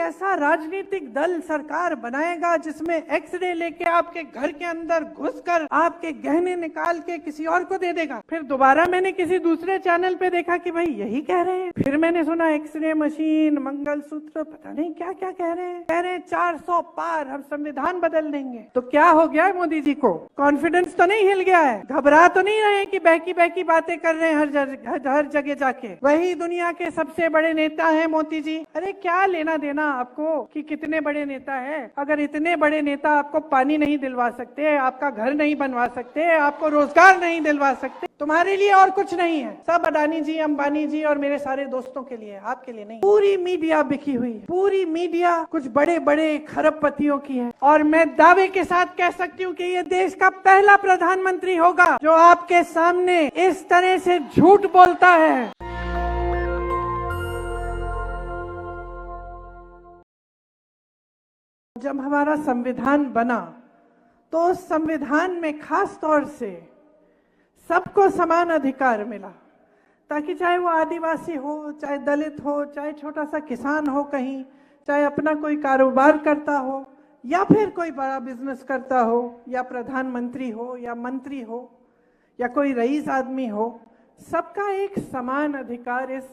ऐसा राजनीतिक दल सरकार बनाएगा जिसमें एक्सरे लेके आपके घर के अंदर घुसकर आपके गहने निकाल के किसी और को दे देगा। फिर दोबारा मैंने किसी दूसरे चैनल पे देखा कि भाई यही कह रहे हैं। फिर मैंने सुना एक्सरे मशीन, मंगलसूत्र, पता नहीं क्या क्या कह रहे हैं 400 पार हम संविधान बदल देंगे। तो क्या हो गया है मोदी जी को? कॉन्फिडेंस तो नहीं हिल गया है? घबरा तो नहीं रहे कि बहकी बहकी बातें कर रहे हैं हर जगह जाके? वही दुनिया के सबसे बड़े नेता है मोदी जी। अरे क्या लेना देना आपको कि कितने बड़े नेता है? अगर इतने बड़े नेता आपको पानी नहीं दिलवा सकते, आपका घर नहीं बनवा सकते, आपको रोजगार नहीं दिलवा सकते, तुम्हारे लिए और कुछ नहीं है। सब अडानी जी, अंबानी जी और मेरे सारे दोस्तों के लिए, आपके लिए नहीं। पूरी मीडिया बिकी हुई है, पूरी मीडिया कुछ बड़े बड़े खरबपतियों की है। और मैं दावे के साथ कह सकती हूँ कि ये देश का पहला प्रधानमंत्री होगा जो आपके सामने इस तरह से झूठ बोलता है। जब हमारा संविधान बना तो उस संविधान में खास तौर से सबको समान अधिकार मिला, ताकि चाहे वो आदिवासी हो, चाहे दलित हो, चाहे छोटा सा किसान हो कहीं, चाहे अपना कोई कारोबार करता हो, या फिर कोई बड़ा बिजनेस करता हो, या प्रधानमंत्री हो, या मंत्री हो, या कोई रईस आदमी हो, सबका एक समान अधिकार इस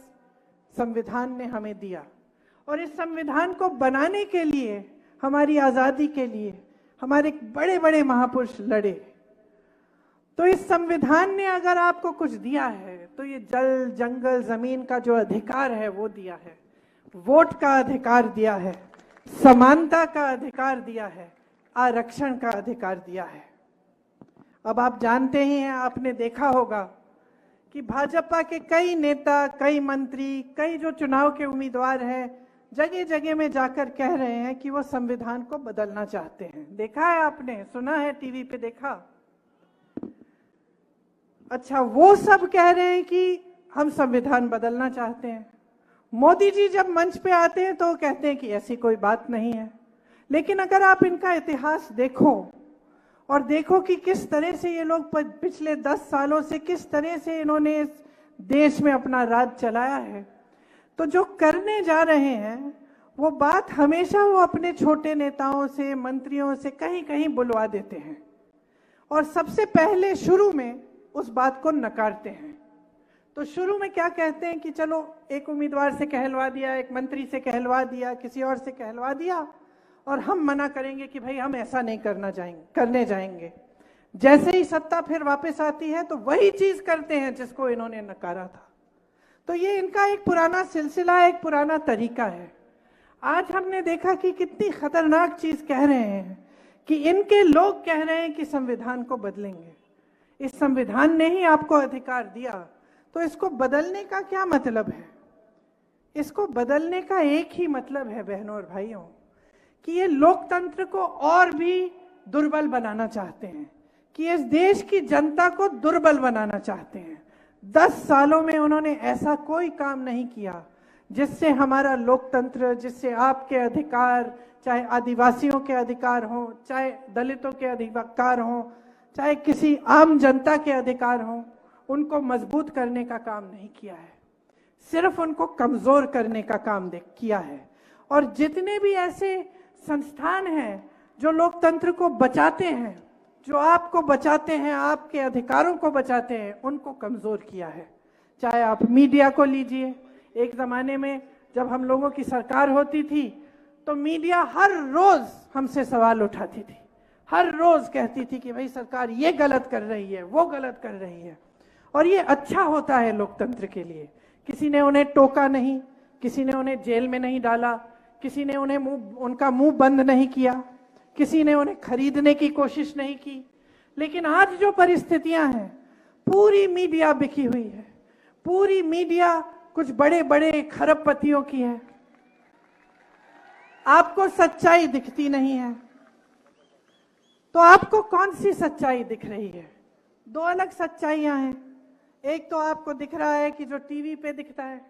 संविधान ने हमें दिया। और इस संविधान को बनाने के लिए, हमारी आजादी के लिए हमारे बड़े बड़े महापुरुष लड़े। तो इस संविधान ने अगर आपको कुछ दिया है तो ये जल, जंगल, जमीन का जो अधिकार है वो दिया है, वोट का अधिकार दिया है, समानता का अधिकार दिया है, आरक्षण का अधिकार दिया है। अब आप जानते ही हैं, आपने देखा होगा कि भाजपा के कई नेता, कई मंत्री, कई जो चुनाव के उम्मीदवार हैं, जगह जगह में जाकर कह रहे हैं कि वो संविधान को बदलना चाहते हैं। देखा है आपने, सुना है, टीवी पे देखा? अच्छा, वो सब कह रहे हैं कि हम संविधान बदलना चाहते हैं। मोदी जी जब मंच पे आते हैं तो कहते हैं कि ऐसी कोई बात नहीं है। लेकिन अगर आप इनका इतिहास देखो और देखो कि किस तरह से ये लोग पिछले 10 सालों से किस तरह से इन्होंने इस देश में अपना राज चलाया है, तो जो करने जा रहे हैं वो बात हमेशा वो अपने छोटे नेताओं से, मंत्रियों से कहीं कहीं बुलवा देते हैं और सबसे पहले शुरू में उस बात को नकारते हैं। तो शुरू में क्या कहते हैं कि चलो एक उम्मीदवार से कहलवा दिया, एक मंत्री से कहलवा दिया, किसी और से कहलवा दिया, और हम मना करेंगे कि भाई हम ऐसा नहीं करने जाएंगे। जैसे ही सत्ता फिर वापस आती है तो वही चीज करते हैं जिसको इन्होंने नकारा था। तो ये इनका एक पुराना सिलसिला, एक पुराना तरीका है। आज हमने देखा कि कितनी खतरनाक चीज कह रहे हैं कि इनके लोग कह रहे हैं कि संविधान को बदलेंगे। इस संविधान ने ही आपको अधिकार दिया, तो इसको बदलने का क्या मतलब है? इसको बदलने का एक ही मतलब है बहनों और भाइयों, कि ये लोकतंत्र को और भी दुर्बल बनाना चाहते हैं, कि इस देश की जनता को दुर्बल बनाना चाहते हैं। 10 सालों में उन्होंने ऐसा कोई काम नहीं किया जिससे हमारा लोकतंत्र, जिससे आपके अधिकार, चाहे आदिवासियों के अधिकार हो, चाहे दलितों के अधिकार हो, चाहे किसी आम जनता के अधिकार हो, उनको मजबूत करने का काम नहीं किया है, सिर्फ उनको कमजोर करने का काम किया है। और जितने भी ऐसे संस्थान हैं जो लोकतंत्र को बचाते हैं, जो आपको बचाते हैं, आपके अधिकारों को बचाते हैं, उनको कमजोर किया है। चाहे आप मीडिया को लीजिए, एक जमाने में जब हम लोगों की सरकार होती थी तो मीडिया हर रोज हमसे सवाल उठाती थी, हर रोज कहती थी कि भाई सरकार ये गलत कर रही है, वो गलत कर रही है। और ये अच्छा होता है लोकतंत्र के लिए। किसी ने उन्हें टोका नहीं, किसी ने उन्हें जेल में नहीं डाला, किसी ने उनका मुंह बंद नहीं किया, किसी ने उन्हें खरीदने की कोशिश नहीं की। लेकिन आज जो परिस्थितियां हैं, पूरी मीडिया बिकी हुई है, पूरी मीडिया कुछ बड़े बड़े खरबपतियों की है। आपको सच्चाई दिखती नहीं है, तो आपको कौन सी सच्चाई दिख रही है? दो अलग सच्चाइयां हैं। एक तो आपको दिख रहा है कि जो टीवी पे दिखता है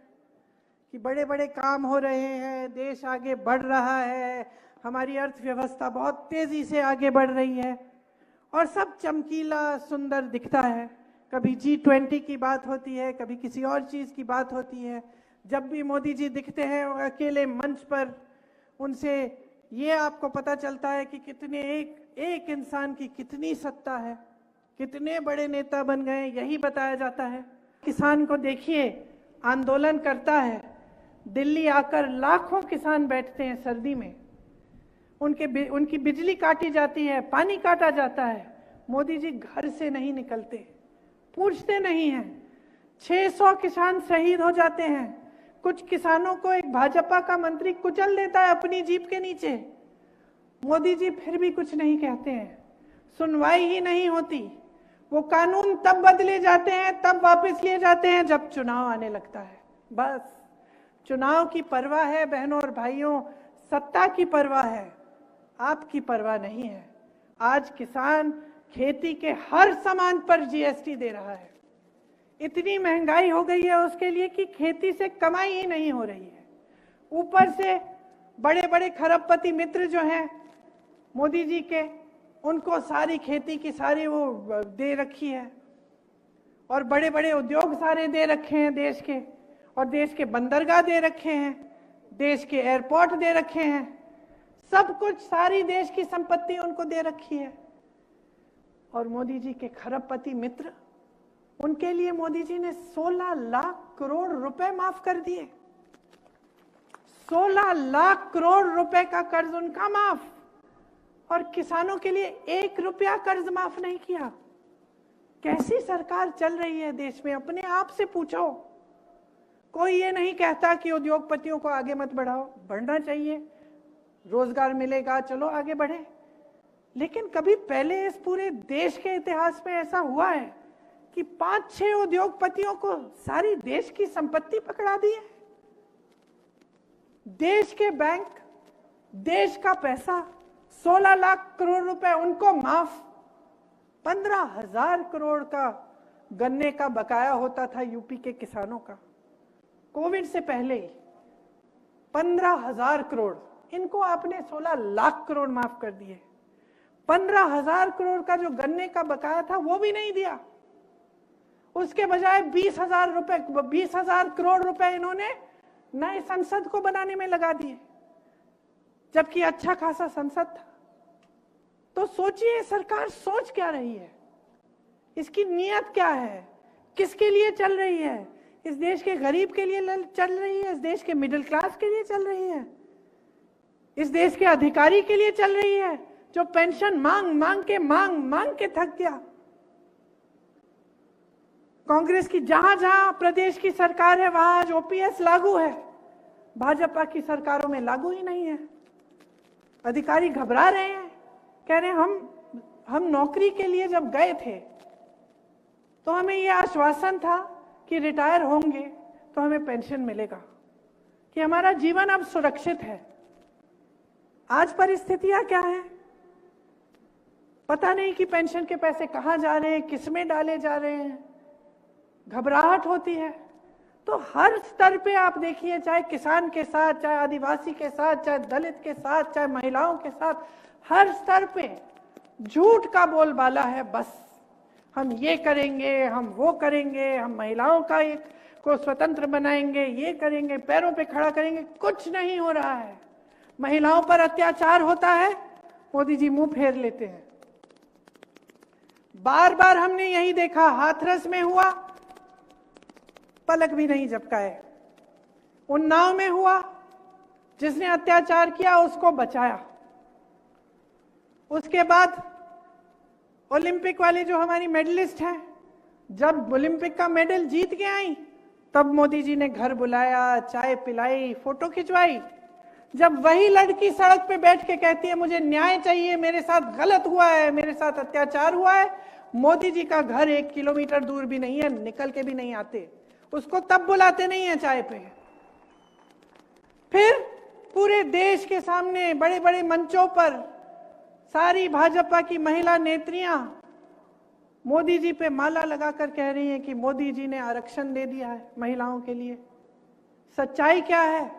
कि बड़े बड़े काम हो रहे हैं, देश आगे बढ़ रहा है, हमारी अर्थव्यवस्था बहुत तेजी से आगे बढ़ रही है और सब चमकीला सुंदर दिखता है। कभी G20 की बात होती है, कभी किसी और चीज की बात होती है। जब भी मोदी जी दिखते हैं अकेले मंच पर, उनसे ये आपको पता चलता है कि कितने एक इंसान की कितनी सत्ता है, कितने बड़े नेता बन गए, यही बताया जाता है। किसान को देखिए, आंदोलन करता है, दिल्ली आकर लाखों किसान बैठते हैं सर्दी में, उनकी बिजली काटी जाती है, पानी काटा जाता है, मोदी जी घर से नहीं निकलते, पूछते नहीं हैं। 600 किसान शहीद हो जाते हैं। कुछ किसानों को एक भाजपा का मंत्री कुचल देता है अपनी जीप के नीचे, मोदी जी फिर भी कुछ नहीं कहते हैं, सुनवाई ही नहीं होती। वो कानून तब बदले जाते हैं, तब वापस लिए जाते हैं जब चुनाव आने लगता है। बस चुनाव की परवाह है बहनों और भाइयों, सत्ता की परवाह है, आपकी परवाह नहीं है। आज किसान खेती के हर सामान पर जीएसटी दे रहा है। इतनी महंगाई हो गई है उसके लिए कि खेती से कमाई ही नहीं हो रही है। ऊपर से बड़े बड़े खरबपति मित्र जो हैं मोदी जी के, उनको सारी खेती की सारी वो दे रखी है, और बड़े बड़े उद्योग सारे दे रखे हैं देश के, और देश के बंदरगाह दे रखे हैं, देश के एयरपोर्ट दे रखे हैं, सब कुछ सारी देश की संपत्ति उनको दे रखी है। और मोदी जी के खरबपति मित्र, उनके लिए मोदी जी ने 16 लाख करोड़ रुपए माफ कर दिए। 16 लाख करोड़ रुपए का कर्ज उनका माफ, और किसानों के लिए 1 रुपया कर्ज माफ नहीं किया। कैसी सरकार चल रही है देश में, अपने आप से पूछो। कोई ये नहीं कहता कि उद्योगपतियों को आगे मत बढ़ाओ, बढ़ना चाहिए, रोजगार मिलेगा, चलो आगे बढ़े। लेकिन कभी पहले इस पूरे देश के इतिहास में ऐसा हुआ है कि 5-6 उद्योगपतियों को सारी देश की संपत्ति पकड़ा दी है? देश के बैंक, देश का पैसा, 16 लाख करोड़ रुपए उनको माफ। 15,000 करोड़ का गन्ने का बकाया होता था यूपी के किसानों का कोविड से पहले ही, 15,000 करोड़, इनको आपने 16 लाख करोड़ माफ कर दिए। 15,000 करोड़ का जो गन्ने का बकाया था वो भी नहीं दिया, उसके बजाय 20,000 करोड़ रुपए इन्होंने नए संसद को बनाने में लगा दिए, जबकि अच्छा खासा संसद था। तो सोचिए सरकार सोच क्या रही है, इसकी नीयत क्या है, किसके लिए चल रही है? इस देश के गरीब के लिए चल रही है? इस देश के मिडिल क्लास के लिए चल रही है? इस देश के अधिकारी के लिए चल रही है जो पेंशन मांग के थक गया? कांग्रेस की जहां जहां प्रदेश की सरकार है वहां आज ओपीएस लागू है, भाजपा की सरकारों में लागू ही नहीं है। अधिकारी घबरा रहे हैं, कह रहे हैं हम नौकरी के लिए जब गए थे तो हमें यह आश्वासन था कि रिटायर होंगे तो हमें पेंशन मिलेगा, कि हमारा जीवन अब सुरक्षित है। आज परिस्थितियां क्या है पता नहीं कि पेंशन के पैसे कहां जा रहे हैं, किसमें डाले जा रहे हैं, घबराहट होती है। तो हर स्तर पे आप देखिए, चाहे किसान के साथ, चाहे आदिवासी के साथ, चाहे दलित के साथ, चाहे महिलाओं के साथ, हर स्तर पे झूठ का बोलबाला है। बस हम ये करेंगे, हम वो करेंगे, हम महिलाओं को स्वतंत्र बनाएंगे, ये करेंगे, पैरों पे खड़ा करेंगे, कुछ नहीं हो रहा है। महिलाओं पर अत्याचार होता है, मोदी जी मुंह फेर लेते हैं। बार बार हमने यही देखा, हाथरस में हुआ, पलक भी नहीं झपकाए। उन्नाव में हुआ, जिसने अत्याचार किया उसको बचाया। उसके बाद ओलंपिक वाले जो हमारी मेडलिस्ट हैं, जब ओलंपिक का मेडल जीत के आई तब मोदी जी ने घर बुलाया, चाय पिलाई, फोटो खिंचवाई। जब वही लड़की सड़क पे बैठ के कहती है मुझे न्याय चाहिए, मेरे साथ गलत हुआ है, मेरे साथ अत्याचार हुआ है, मोदी जी का घर 1 किलोमीटर दूर भी नहीं है, निकल के भी नहीं आते, उसको तब बुलाते नहीं है चाय पे। फिर पूरे देश के सामने बड़े बड़े मंचों पर सारी भाजपा की महिला नेत्रियां मोदी जी पे माला लगाकर कह रही हैं कि मोदी जी ने आरक्षण दे दिया है महिलाओं के लिए। सच्चाई क्या है?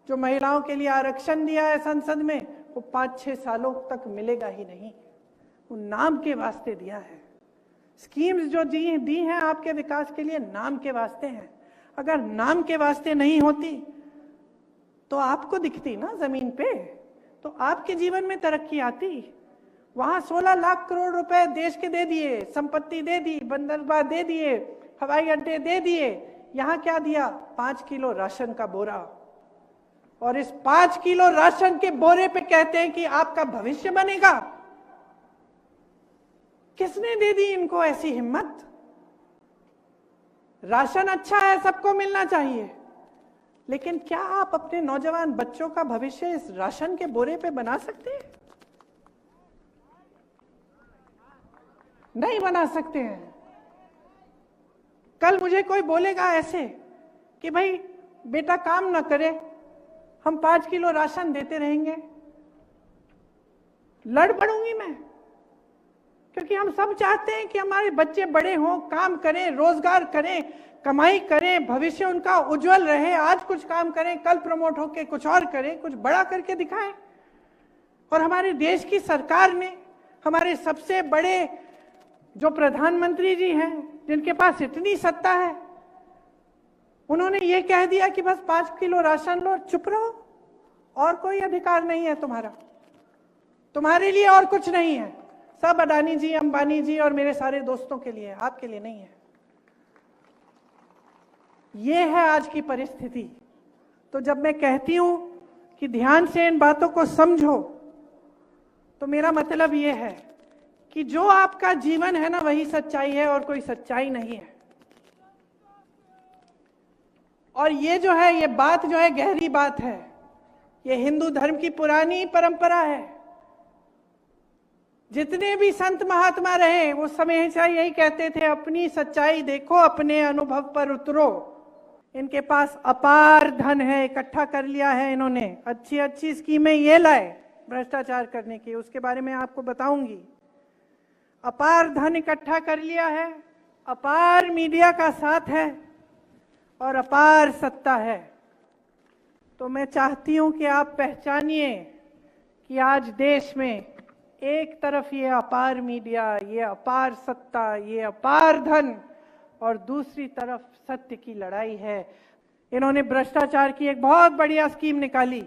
जो महिलाओं के लिए आरक्षण दिया है संसद में, वो 5-6 सालों तक मिलेगा ही नहीं, वो नाम के वास्ते दिया है। स्कीम्स जो दी हैं आपके विकास के लिए नाम के वास्ते हैं। अगर नाम के वास्ते नहीं होती तो आपको दिखती ना जमीन पे, तो आपके जीवन में तरक्की आती। वहां 16 लाख करोड़ रुपए देश के दे दिए, संपत्ति दे दी, बंदरगाह दे दिए, हवाई अड्डे दे दिए। यहां क्या दिया? 5 किलो राशन का बोरा। और इस 5 किलो राशन के बोरे पे कहते हैं कि आपका भविष्य बनेगा। किसने दे दी इनको ऐसी हिम्मत? राशन अच्छा है, सबको मिलना चाहिए, लेकिन क्या आप अपने नौजवान बच्चों का भविष्य इस राशन के बोरे पे बना सकते हैं? नहीं बना सकते हैं। कल मुझे कोई बोलेगा ऐसे कि भाई बेटा काम ना करे, हम 5 किलो राशन देते रहेंगे, लड़ पड़ूंगी मैं। क्योंकि हम सब चाहते हैं कि हमारे बच्चे बड़े हों, काम करें, रोजगार करें, कमाई करें, भविष्य उनका उज्जवल रहे। आज कुछ काम करें, कल प्रमोट होकर कुछ और करें, कुछ बड़ा करके दिखाएं। और हमारे देश की सरकार ने, हमारे सबसे बड़े जो प्रधानमंत्री जी हैं, जिनके पास इतनी सत्ता है, उन्होंने ये कह दिया कि बस 5 किलो राशन लो, चुप रहो, और कोई अधिकार नहीं है तुम्हारा, तुम्हारे लिए और कुछ नहीं है, सब अडानी जी, अंबानी जी और मेरे सारे दोस्तों के लिए, आपके लिए नहीं है। ये है आज की परिस्थिति। तो जब मैं कहती हूं कि ध्यान से इन बातों को समझो, तो मेरा मतलब ये है कि जो आपका जीवन है ना, वही सच्चाई है और कोई सच्चाई नहीं है। और ये जो है, ये बात जो है गहरी बात है। ये हिंदू धर्म की पुरानी परंपरा है। जितने भी संत महात्मा रहे वो हमेशा यही कहते थे, अपनी सच्चाई देखो, अपने अनुभव पर उतरो। इनके पास अपार धन है, इकट्ठा कर लिया है इन्होंने, अच्छी अच्छी स्कीमें ये लाए भ्रष्टाचार करने की, उसके बारे में आपको बताऊंगी। अपार धन इकट्ठा कर लिया है, अपार मीडिया का साथ है और अपार सत्ता है। तो मैं चाहती हूं कि आप पहचानिए कि आज देश में एक तरफ ये अपार मीडिया, ये अपार सत्ता, ये अपार धन, और दूसरी तरफ सत्य की लड़ाई है। इन्होंने भ्रष्टाचार की एक बहुत बढ़िया स्कीम निकाली,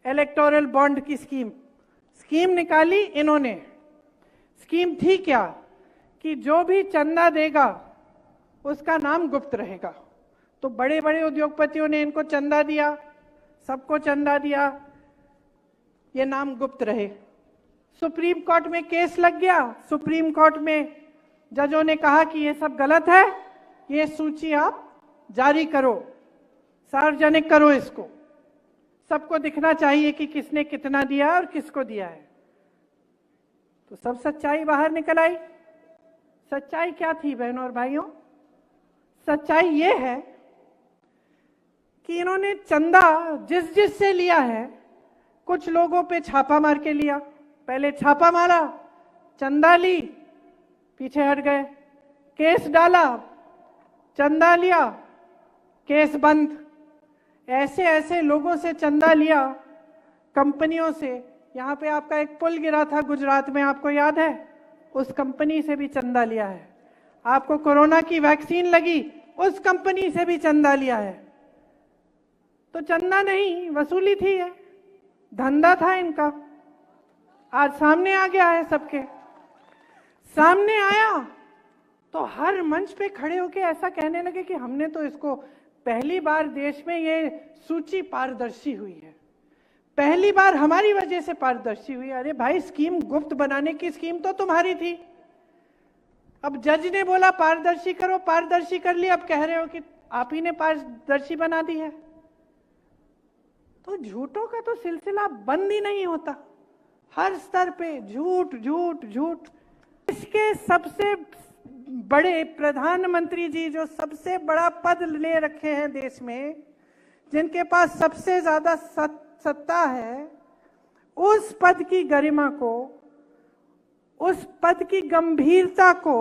इलेक्टोरल बॉन्ड की स्कीम निकाली इन्होंने। स्कीम थी क्या कि जो भी चंदा देगा उसका नाम गुप्त रहेगा। तो बड़े बड़े उद्योगपतियों ने इनको चंदा दिया, सबको चंदा दिया, ये नाम गुप्त रहे। सुप्रीम कोर्ट में केस लग गया। सुप्रीम कोर्ट में जजों ने कहा कि ये सब गलत है, ये सूची आप जारी करो, सार्वजनिक करो, इसको सबको दिखना चाहिए कि किसने कितना दिया और किसको दिया है। तो सब सच्चाई बाहर निकल आई। सच्चाई क्या थी बहनों और भाइयों? सच्चाई ये है कि इन्होंने चंदा जिस जिस से लिया है, कुछ लोगों पे छापा मार के लिया। पहले छापा मारा, चंदा ली, पीछे हट गए, केस डाला, चंदा लिया, केस बंद। ऐसे ऐसे लोगों से चंदा लिया, कंपनियों से। यहाँ पे आपका एक पुल गिरा था गुजरात में, आपको याद है? उस कंपनी से भी चंदा लिया है। आपको कोरोना की वैक्सीन लगी, उस कंपनी से भी चंदा लिया है। तो चंदा नहीं, वसूली थी, है धंधा था इनका। आज सामने आ गया है, सबके सामने आया, तो हर मंच पे खड़े होके ऐसा कहने लगे कि हमने तो इसको, पहली बार देश में ये सूची पारदर्शी हुई है, पहली बार हमारी वजह से पारदर्शी हुई। अरे भाई, स्कीम गुप्त बनाने की स्कीम तो तुम्हारी थी। अब जज ने बोला पारदर्शी करो, पारदर्शी कर लिया, अब कह रहे हो कि आप ही ने पारदर्शी बना दी है। तो झूठों का तो सिलसिला बंद ही नहीं होता, हर स्तर पे झूठ झूठ झूठ। इसके सबसे बड़े प्रधानमंत्री जी, जो सबसे बड़ा पद ले रखे हैं देश में, जिनके पास सबसे ज्यादा सत्ता है, उस पद की गरिमा को, उस पद की गंभीरता को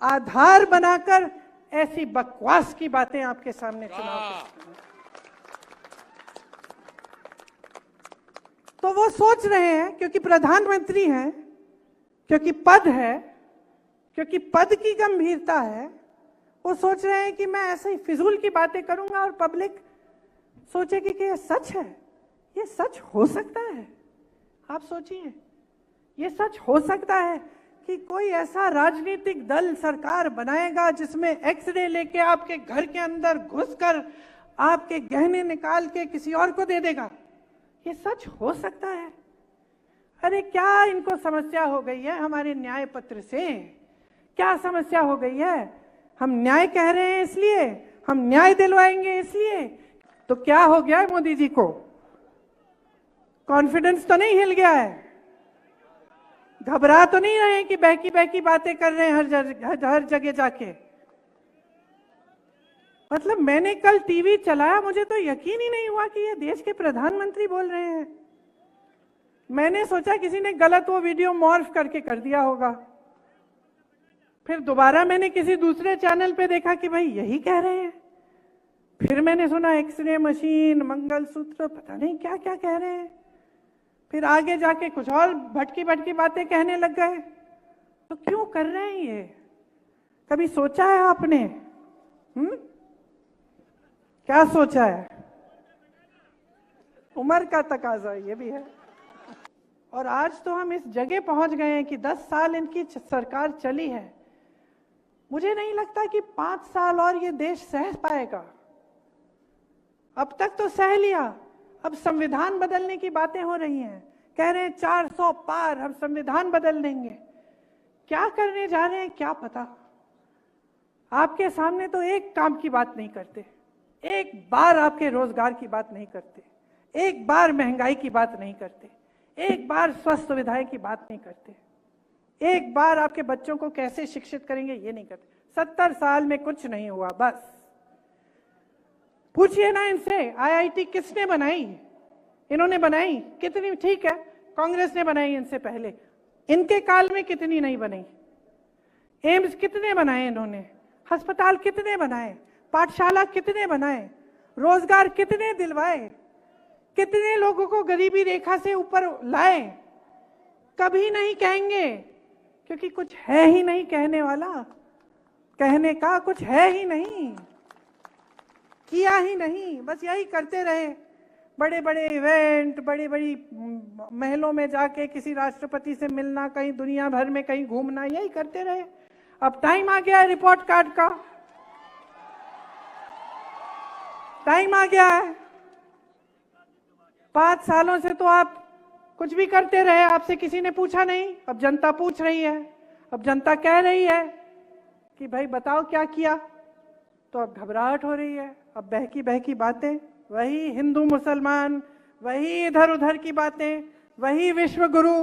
आधार बनाकर ऐसी बकवास की बातें आपके सामने चुनाव। तो वो सोच रहे हैं, क्योंकि प्रधानमंत्री हैं, क्योंकि पद है, क्योंकि पद की गंभीरता है, वो सोच रहे हैं कि मैं ऐसे ही फिजूल की बातें करूंगा और पब्लिक सोचेगी कि ये सच है, ये सच हो सकता है। आप सोचिए, ये सच हो सकता है कि कोई ऐसा राजनीतिक दल सरकार बनाएगा जिसमें एक्सरे लेके आपके घर के अंदर घुसकर आपके गहने निकाल के किसी और को दे देगा। ये सच हो सकता है। अरे क्या इनको समस्या हो गई है हमारे न्याय पत्र से? क्या समस्या हो गई है? हम न्याय कह रहे हैं इसलिए, हम न्याय दिलवाएंगे इसलिए। तो क्या हो गया है मोदी जी को? कॉन्फिडेंस तो नहीं हिल गया है? घबरा तो नहीं रहे हैं कि बहकी बहकी बातें कर रहे हैं हर जगह जाके? मतलब मैंने कल टीवी चलाया, मुझे तो यकीन ही नहीं हुआ कि ये देश के प्रधानमंत्री बोल रहे हैं। मैंने सोचा किसी ने गलत वो वीडियो मॉर्फ करके कर दिया होगा। फिर दोबारा मैंने किसी दूसरे चैनल पे देखा कि भाई यही कह रहे हैं। फिर मैंने सुना एक्सरे मशीन, मंगलसूत्र, पता नहीं क्या क्या कह रहे हैं। फिर आगे जाके कुछ और भटकी भटकी बातें कहने लग गए। तो क्यों कर रहे हैं ये? कभी सोचा है आपने? क्या सोचा है? उम्र का तकाजा ये भी है। और आज तो हम इस जगह पहुंच गए हैं कि 10 साल इनकी सरकार चली है। मुझे नहीं लगता कि 5 साल और ये देश सह पाएगा। अब तक तो सह लिया, अब संविधान बदलने की बातें हो रही हैं। कह रहे हैं 400 पार, हम संविधान बदल देंगे। क्या करने जा रहे हैं क्या पता। आपके सामने तो एक काम की बात नहीं करते, एक बार आपके रोजगार की बात नहीं करते, एक बार महंगाई की बात नहीं करते, एक बार स्वास्थ्य सुविधाएं की बात नहीं करते, एक बार आपके बच्चों को कैसे शिक्षित करेंगे ये नहीं करते। 70 साल में कुछ नहीं हुआ। बस पूछिए ना इनसे, आईआईटी किसने बनाई? इन्होंने बनाई कितनी? ठीक है, कांग्रेस ने बनाई इनसे पहले, इनके काल में कितनी नहीं बनी? एम्स कितने बनाए इन्होंने? अस्पताल कितने बनाए? पाठशाला कितने बनाए? रोजगार कितने दिलवाए? कितने लोगों को गरीबी रेखा से ऊपर लाए? कभी नहीं कहेंगे क्योंकि कुछ है ही नहीं कहने वाला। कहने का कुछ है ही नहीं, किया ही नहीं, बस यही करते रहे। बड़े बड़े इवेंट, बड़ी बड़ी महलों में जाके किसी राष्ट्रपति से मिलना, कहीं दुनिया भर में कहीं घूमना, यही करते रहे। अब टाइम आ गया है रिपोर्ट कार्ड का, टाइम आ गया है। 5 सालों से तो आप कुछ भी करते रहे, आपसे किसी ने पूछा नहीं। अब जनता पूछ रही है, अब जनता कह रही है कि भाई बताओ क्या किया। तो अब घबराहट हो रही है। अब बहकी बहकी बातें, वही हिंदू मुसलमान, वही इधर उधर की बातें, वही विश्व गुरु,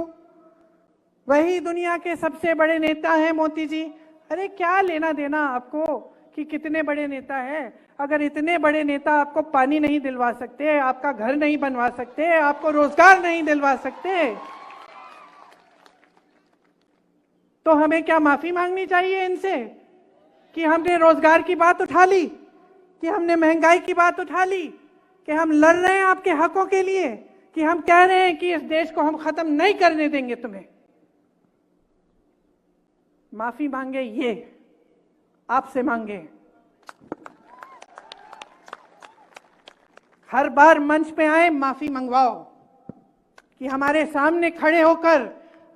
वही दुनिया के सबसे बड़े नेता हैं मोदी जी। अरे क्या लेना देना आपको कि कितने बड़े नेता हैं? अगर इतने बड़े नेता आपको पानी नहीं दिलवा सकते, आपका घर नहीं बनवा सकते, आपको रोजगार नहीं दिलवा सकते, तो हमें क्या माफी मांगनी चाहिए इनसे कि हमने रोजगार की बात उठा ली, कि हमने महंगाई की बात उठा ली, कि हम लड़ रहे हैं आपके हकों के लिए, कि हम कह रहे हैं कि इस देश को हम खत्म नहीं करने देंगे तुम्हें? माफी मांगे ये आपसे मांगे। हर बार मंच पे आए माफी मंगवाओ कि हमारे सामने खड़े होकर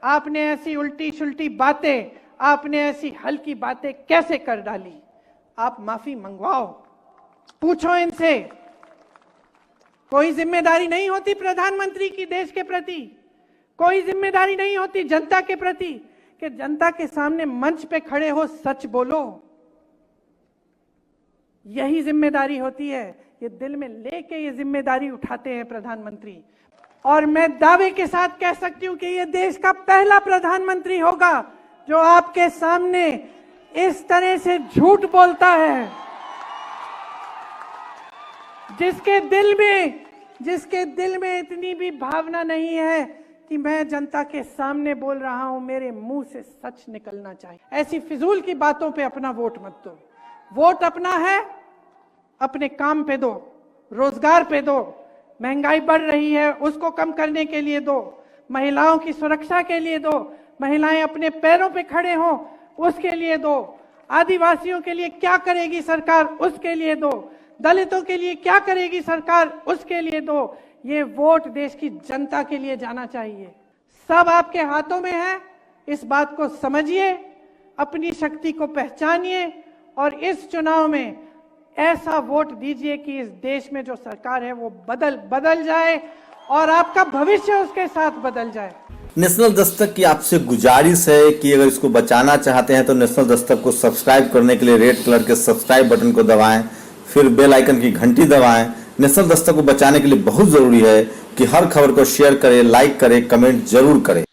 आपने ऐसी उल्टी सुल्टी बातें, आपने ऐसी हल्की बातें कैसे कर डाली। आप माफी मंगवाओ, पूछो इनसे। कोई जिम्मेदारी नहीं होती प्रधानमंत्री की देश के प्रति, कोई जिम्मेदारी नहीं होती जनता के प्रति कि जनता के सामने मंच पे खड़े हो सच बोलो। यही जिम्मेदारी होती है। ये दिल में लेके ये जिम्मेदारी उठाते हैं प्रधानमंत्री। और मैं दावे के साथ कह सकती हूं कि ये देश का पहला प्रधानमंत्री होगा जो आपके सामने इस तरह से झूठ बोलता है, जिसके दिल में इतनी भी भावना नहीं है कि मैं जनता के सामने बोल रहा हूं, मेरे मुंह से सच निकलना चाहिए। ऐसी फिजूल की बातों पे अपना वोट मत दो। वोट अपना है, अपने काम पे दो, रोजगार पे दो। महंगाई बढ़ रही है उसको कम करने के लिए दो, महिलाओं की सुरक्षा के लिए दो, महिलाएं अपने पैरों पे खड़े हों उसके लिए दो, आदिवासियों के लिए क्या करेगी सरकार उसके लिए दो, दलितों के लिए क्या करेगी सरकार, उसके लिए तो ये वोट देश की जनता के लिए जाना चाहिए। सब आपके हाथों में है, इस बात को समझिए, अपनी शक्ति को पहचानिए और इस चुनाव में ऐसा वोट दीजिए कि इस देश में जो सरकार है वो बदल जाए और आपका भविष्य उसके साथ बदल जाए। नेशनल दस्तक की आपसे गुजारिश है कि अगर इसको बचाना चाहते हैं तो नेशनल दस्तक को सब्सक्राइब करने के लिए रेड कलर के सब्सक्राइब बटन को दबाएं, फिर बेल आइकन की घंटी दबाएं। नेशनल दस्तक को बचाने के लिए बहुत जरूरी है कि हर खबर को शेयर करें, लाइक करें, कमेंट जरूर करें।